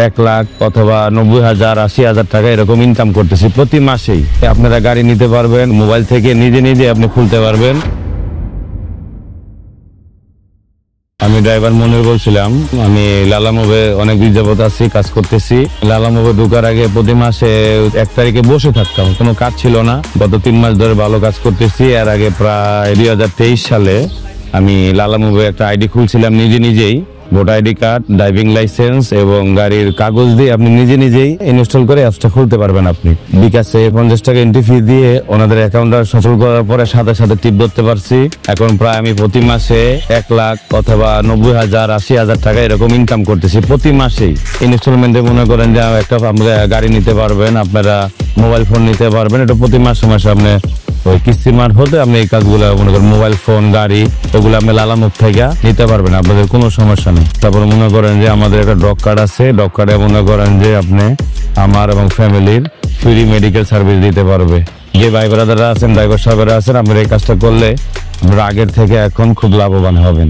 1 লাখ অথবা 90,000 80,000 টাকা এরকম ইনকাম করতেছি প্রতি মাসেই। আপনারা গাড়ি নিতে পারবেন, মোবাইল থেকে নিজে নিজে আপনি খুলতে পারবেন। আমি ড্রাইভার মনির বলছিলাম। আমি লালা মুভে অনেক দিন যাবত আছি, কাজ করতেছি। লালা মুভে ঢোকার আগে প্রতি মাসে 1 তারিখে বসে থাকতাম, কোনো কাজ ছিল না। গত 3 মাস ধরে ভালো কাজ করতেছি। এর আগে প্রায় 2023 সালে আমি লালা মুভে একটা আইডি খুলছিলাম নিজে নিজেই। Voter ID card, driving licence এবং গাড়ির কাগজ দিয়ে আপনি নিজে নিজেই ইনস্টল করে অ্যাপসটা খুলতে পারবেন। আপনি বিকাশে 50 টাকা এন্ট্রি ফি দিয়ে ওনাদের অ্যাকাউন্টটা সচল করার পরে সাথে সাথে টিপ ধরতে পারছি। এখন প্রায় আমি প্রতি মাসে 1 লাখ অথবা 90,000 80,000 টাকা এরকম ইনকাম করতেছি প্রতি মাসেই। ইনস্টলমেন্টে মনে করেন যে একটা গাড়ি নিতে পারবেন, আপনারা মোবাইল ফোন নিতে পারবেন। এটা প্রতি মাসে মাসে আপনি ওই কিস্তির মার হতে আপনি এই কাজগুলো মনে করেন মোবাইল ফোন গাড়ি ওগুলো আপনি লালা মুভ থেকে নিতে পারবেন, আপনাদের কোনো সমস্যা নেই। তারপরে মনে করেন যে আমাদের একটা ডগ কার্ড আছে, ডগ কার্ডে মনে করেন যে আপনি আমার এবং ফ্যামিলির ফ্রি মেডিকেল সার্ভিস দিতে পারবে। যে ভাই ব্রাদাররা আছেন, ড্রাইভার সাহেবরা আছেন, আপনারা এই কাজটা করলে আপনারা আগের থেকে এখন খুব লাভবান হবেন।